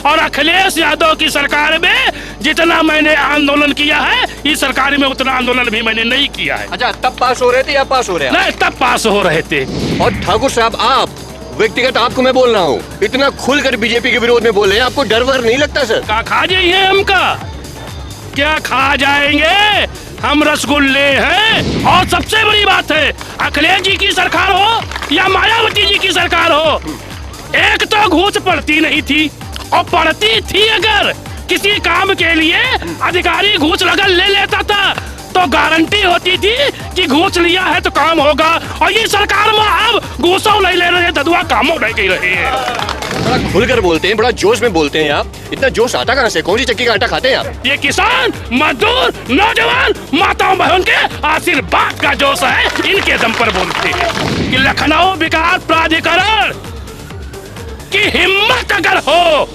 और अखिलेश यादव की सरकार में जितना मैंने आंदोलन किया है इस सरकार में उतना आंदोलन भी मैंने नहीं किया है। अच्छा, तब पास हो रहे थे या पास हो रहे हैं? नहीं, तब पास हो रहे थे। और ठाकुर साहब, आप व्यक्तिगत आपको मैं बोल रहा हूँ, इतना खुलकर बीजेपी के विरोध में बोल रहे हैं, आपको डर वर नहीं लगता सर? क्या खा जाइए हमका? क्या खा जाएंगे? हम रसगुल्ले हैं। और सबसे बड़ी बात है, अखिलेश जी की सरकार हो या मायावती जी की सरकार हो, एक तो घूस पड़ती नहीं थी, और पड़ती थी अगर किसी काम के लिए अधिकारी घूस लगन ले लेता था तो गारंटी होती थी कि घूस लिया है तो काम होगा। और ये सरकार में अब घूसों नहीं ले रहे, ददुआ कामों नहीं कर रहे हैं। बड़ा खुलकर बोलते हैं, बड़ा जोश में बोलते हैं आप। इतना जोश आता कहाँ से? कौन सी चक्की का आटा खाते हैं आप? ये किसान, मजदूर, नौजवान, माताओं बहन के आशीर्वाद का जोश है, इनके दम पर बोलते हैं कि लखनऊ विकास प्राधिकरण की हिम्मत अगर हो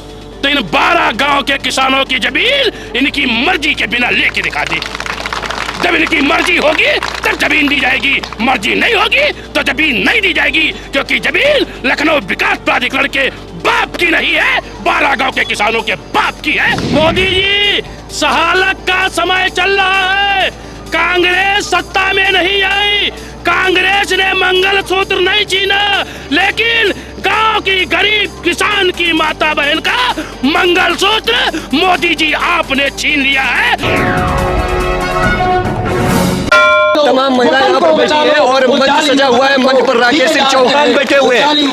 तो इन 12 गांव के किसानों की जमीन इनकी मर्जी के बिना लेके दिखा दी। जब इनकी मर्जी होगी तब जमीन दी जाएगी, मर्जी नहीं होगी तो जमीन नहीं दी जाएगी, क्योंकि जमीन लखनऊ विकास प्राधिकरण के बाप की नहीं है, 12 गांव के किसानों के बाप की है। मोदी जी, सहालक का समय चल रहा है, कांग्रेस सत्ता में नहीं आई, कांग्रेस ने मंगलसूत्र नहीं छीना, लेकिन गांव की गरीब किसान की माता बहन का मंगलसूत्र मोदी जी आपने छीन लिया है। तमाम महिलाएं यहाँ पर बैठी हैं और मंच सजा हुआ है। मंच पर राकेश सिंह चौहान बैठे हुए हैं,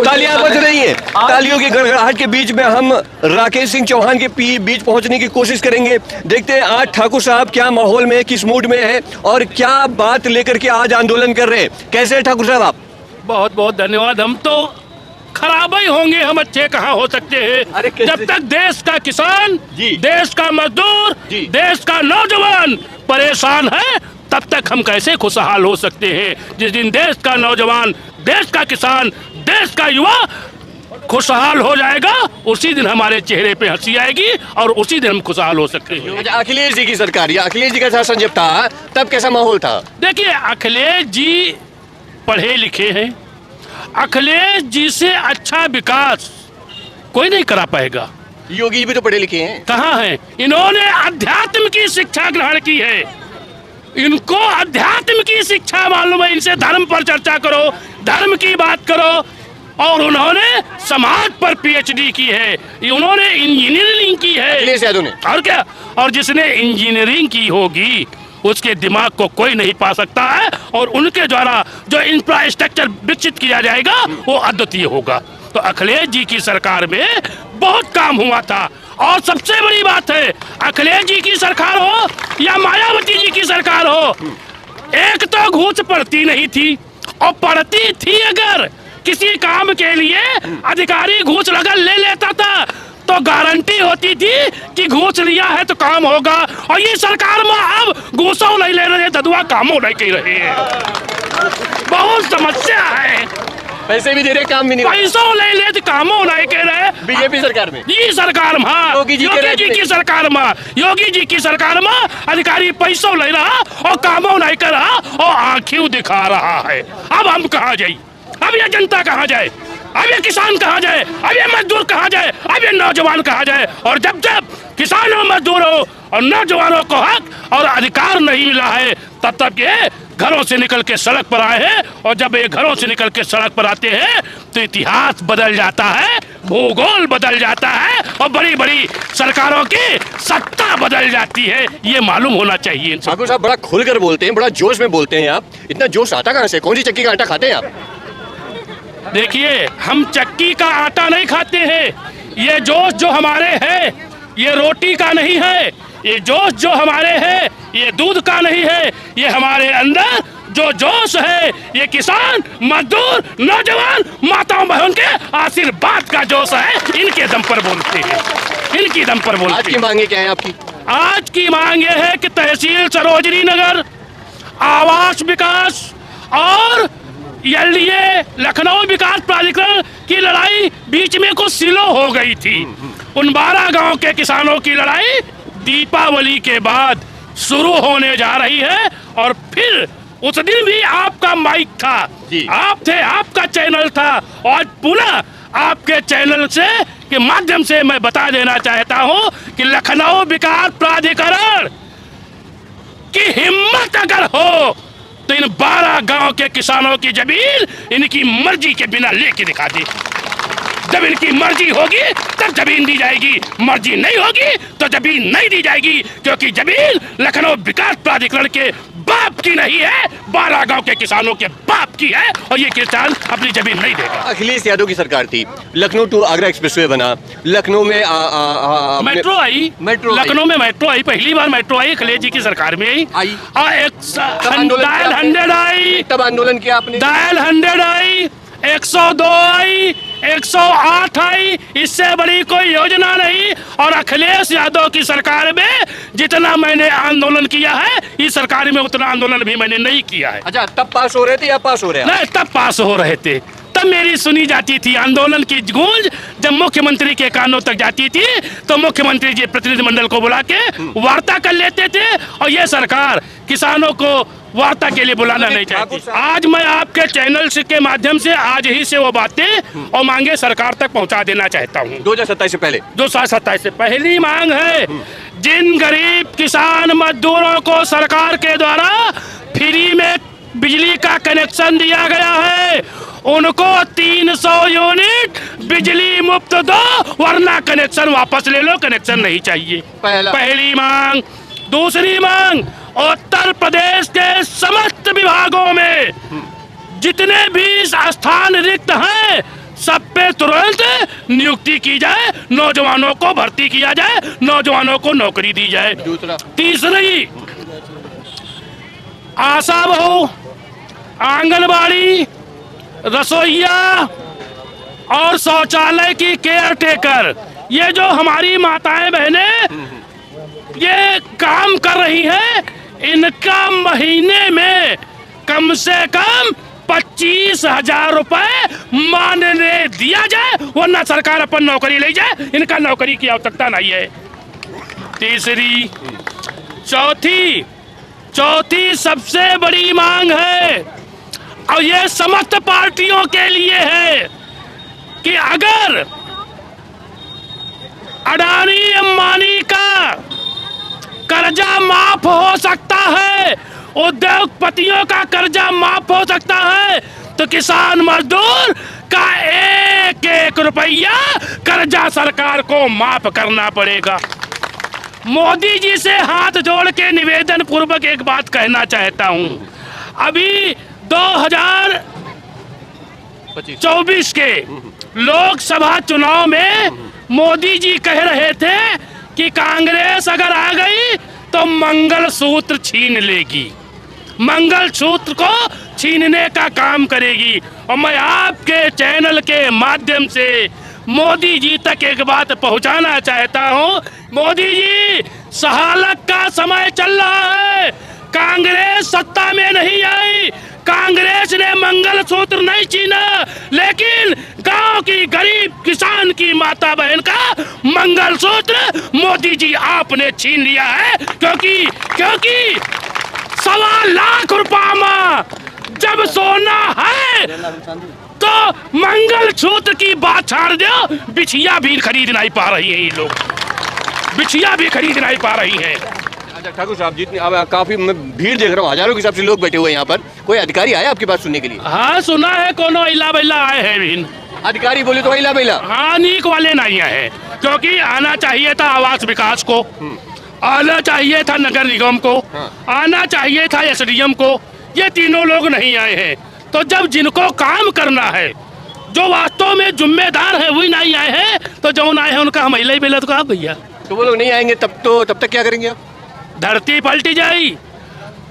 तालियां बज रही हैं। तालियों की गड़गड़ाहट के बीच में हम राकेश सिंह चौहान के बीच पहुंचने की कोशिश करेंगे। देखते हैं आज ठाकुर साहब क्या माहौल में, किस मूड में है और क्या बात लेकर के आज आंदोलन कर रहे हैं। कैसे है ठाकुर साहब आप? बहुत बहुत धन्यवाद। हम तो खराब ही होंगे, हम अच्छे कहाँ हो सकते हैं? जब तक देश का किसान, देश का मजदूर, देश का नौजवान परेशान है, तब तक हम कैसे खुशहाल हो सकते हैं? जिस दिन देश का नौजवान, देश का किसान, देश का युवा खुशहाल हो जाएगा, उसी दिन हमारे चेहरे पे हंसी आएगी और उसी दिन हम खुशहाल हो सकते हैं। अखिलेश जी की सरकार या अखिलेश जी का शासन जब था तब कैसा माहौल था? देखिए, अखिलेश जी पढ़े लिखे हैं, अखिलेश जी से अच्छा विकास कोई नहीं करा पाएगा। योगी जी भी तो पढ़े लिखे हैं। कहाँ हैं? इन्होंने अध्यात्म की शिक्षा ग्रहण की है, इनको अध्यात्म की शिक्षा मालूम है। इनसे धर्म पर चर्चा करो, धर्म की बात करो। और उन्होंने समाज पर पीएचडी की है, उन्होंने इंजीनियरिंग की है। अखिलेश यादव ने? और क्या? और जिसने इंजीनियरिंग की होगी उसके दिमाग को कोई नहीं पा सकता है, और उनके द्वारा जो इंफ्रास्ट्रक्चर विकसित किया जाएगा वो अद्वितीय होगा। तो अखिलेश जी की सरकार में बहुत काम हुआ था। और सबसे बड़ी बात है, अखिलेश जी की सरकार हो या मायावती जी की सरकार हो, एक तो घूस पड़ती नहीं थी, और पड़ती थी अगर किसी काम के लिए अधिकारी घूस लगन ले लेता था तो गारंटी होती थी कि घूस लिया है तो काम होगा। और ये सरकार में अब घूसों नहीं ले रहे, ददुआ कामों नहीं कर रहे हैं। बहुत समस्या है। पैसे भी दे रहे, काम भी नहीं, पैसों ले ले तो कामों नहीं कर रहे। बीजेपी सरकार में, ये सरकार में, योगी जी की सरकार में, योगी जी की सरकार में अधिकारी पैसों ले रहा और कामों नहीं कर रहा और आंखें दिखा रहा है। अब हम कहाँ जाए? अब ये जनता कहाँ जाए? अब ये किसान कहाँ जाए? अब ये मजदूर कहाँ जाए? अब ये नौजवान कहाँ जाए? और जब जब किसानों, मजदूरों और नौजवानों को हक और अधिकार नहीं मिला है, तब तक ये घरों से निकल के सड़क पर आए हैं। और जब ये घरों से निकल के सड़क पर आते हैं तो इतिहास बदल जाता है, भूगोल बदल जाता है और बड़ी बड़ी सरकारों की सत्ता बदल जाती है। ये मालूम होना चाहिए। ठाकुर साहब बड़ा खुलकर बोलते हैं, बड़ा जोश में बोलते हैं आप। इतना जोश आता कहाँ से? कौन सी चक्की का आटा खाते हैं आप? देखिए, हम चक्की का आटा नहीं खाते हैं। ये जोश जो हमारे है ये रोटी का नहीं है, ये जोश जो हमारे है ये दूध का नहीं है, ये हमारे अंदर जो जोश है ये किसान, मजदूर, नौजवान, माताओं बहन के आशीर्वाद का जोश है। इनके दम पर बोलते हैं, इनकी दम पर बोलते हैं। आज की मांगे क्या है आपकी? आज की मांग ये है कि तहसील सरोजनी नगर, आवास विकास और ये लखनऊ विकास प्राधिकरण की लड़ाई बीच में कुछ सिलो हो गई थी। उन 12 गांव के किसानों की लड़ाई दीपावली के बाद शुरू होने जा रही है। और फिर उस दिन भी आपका माइक था, आप थे, आपका चैनल था, और पुनः आपके चैनल से के माध्यम से मैं बता देना चाहता हूं कि लखनऊ विकास प्राधिकरण की हिम्मत अगर हो तो इन 12 गांव के किसानों की जमीन इनकी मर्जी के बिना लेके दिखा दे। जब इनकी मर्जी होगी तब जमीन दी जाएगी, मर्जी नहीं होगी तो जमीन नहीं दी जाएगी, क्योंकि जमीन लखनऊ विकास प्राधिकरण के बाप की नहीं है, 12 गांव के किसानों के बाप की है, और ये किसान अपनी जमीन नहीं देगा। अखिलेश यादव की सरकार थी, लखनऊ टू आगरा एक्सप्रेसवे बना, लखनऊ में मेट्रो आई, लखनऊ में मेट्रो आई, पहली बार मेट्रो आई अखिलेश जी की सरकार में आई। डायल 100 आई, तब आंदोलन किया आपने, डायल 100 आई, 102 आई, 108 आई, इससे बड़ी कोई योजना नहीं। और अखिलेश यादव की सरकार में जितना मैंने आंदोलन किया है, इस सरकार में उतना आंदोलन भी मैंने नहीं किया है। अच्छा, तब पास हो रहे थे या पास हो रहे हैं? नहीं, तब पास हो रहे थे, तब मेरी सुनी जाती थी। आंदोलन की गूंज जब मुख्यमंत्री के कानों तक जाती थी तो मुख्यमंत्री जी प्रतिनिधिमंडल को बुला के वार्ता कर लेते थे, और ये सरकार किसानों को वार्ता के लिए बुलाना नहीं चाहती। आज मैं आपके चैनल के माध्यम से आज ही से वो बातें और मांगे सरकार तक पहुंचा देना चाहता हूं। 2027 से पहले, 2027 से पहली मांग है, जिन गरीब किसान मजदूरों को सरकार के द्वारा फ्री में बिजली का कनेक्शन दिया गया है, उनको 300 यूनिट बिजली मुफ्त दो, वरना कनेक्शन वापस ले लो, कनेक्शन नहीं चाहिए। पहली मांग। दूसरी मांग, उत्तर प्रदेश के समस्त विभागों में जितने भी स्थान रिक्त हैं, सब पे तुरंत नियुक्ति की जाए, नौजवानों को भर्ती किया जाए, नौजवानों को नौकरी दी जाए। तीसरी, आशा बहू, आंगनबाड़ी, रसोइया और शौचालय की केयर टेकर, ये जो हमारी माताएं बहनें ये काम कर रही हैं, इनका महीने में कम से कम 25,000 रुपए मानने दिया जाए, वरना सरकार अपन नौकरी ले जाए, इनका नौकरी की आवश्यकता नहीं है। तीसरी, चौथी सबसे बड़ी मांग है, और ये समस्त पार्टियों के लिए है, कि अगर अडानी अंबानी का कर्जा माफ हो सकता है, उद्योगपतियों का कर्जा माफ हो सकता है, तो किसान मजदूर का 1-1 रुपया कर्जा सरकार को माफ करना पड़ेगा। मोदी जी से हाथ जोड़ के निवेदन पूर्वक एक बात कहना चाहता हूं, अभी 2024 के लोकसभा चुनाव में मोदी जी कह रहे थे कि कांग्रेस अगर आ गई तो मंगलसूत्र छीन लेगी, मंगलसूत्र को छीनने का काम करेगी। और मैं आपके चैनल के माध्यम से मोदी जी तक एक बात पहुंचाना चाहता हूं, मोदी जी, सहालक का समय चल रहा है, कांग्रेस सत्ता में नहीं आई, कांग्रेस ने मंगलसूत्र नहीं छीना, लेकिन गांव की गरीब किसान की माता बहन का मंगलसूत्र मोदी जी आपने छीन लिया है, क्योंकि 1.25 लाख रुपया में जब सोना है तो मंगलसूत्र की बात छाड़ दो, बिछिया भी खरीद नहीं पा रही है, ये लोग बिछिया भी खरीद नहीं पा रही है। ठाकुर साहब, जितनी अब काफी मैं भीड़ देख रहा हूँ, हजारों के हिसाब से लोग बैठे हुए हैं यहाँ पर, कोई अधिकारी आया आपके पास सुनने के लिए? हाँ, सुना है, कोनो इला बैला आए हैं भी। अधिकारी बोले तो इला बैला? हाँ, नीक वाले नहीं आए, क्योंकि आना चाहिए था आवास विकास को, आना चाहिए था नगर निगम को, आना चाहिए था SDM को, ये तीनों लोग नहीं आए हैं। तो जब जिनको काम करना है, जो वास्तव में जिम्मेदार है, वही नहीं आए हैं, तो जो आए हैं उनका हम इला बैला तो कहा भैया। तो वो लोग नहीं आएंगे तब तक क्या करेंगे आप? धरती पलटी जाई।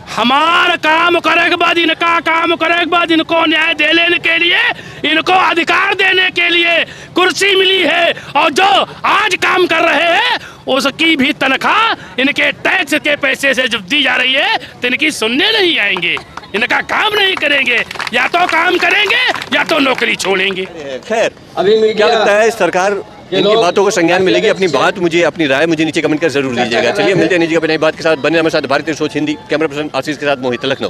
हमारा काम करे के बाद इनका काम करे के बाद इनको न्याय दे लेने के लिए, इनको अधिकार देने के लिए कुर्सी मिली है, और जो आज काम कर रहे हैं उसकी भी तनख्वाह इनके टैक्स के पैसे से जब दी जा रही है, तो इनकी सुनने नहीं आएंगे, इनका काम नहीं करेंगे, या तो काम करेंगे या तो नौकरी छोड़ेंगे। खैर, अभी मुझे क्या लगता है, सरकार इनकी बातों को संज्ञान में लेगी। अपनी बात मुझे, अपनी राय मुझे नीचे कमेंट कर जरूर दीजिएगा। चलिए मिलते हैं निजी अपनी बात के साथ। बने हमारे साथ भारतीय सोच हिंदी, कैमरा पर्सन आशीष के साथ मोहित, लखनऊ।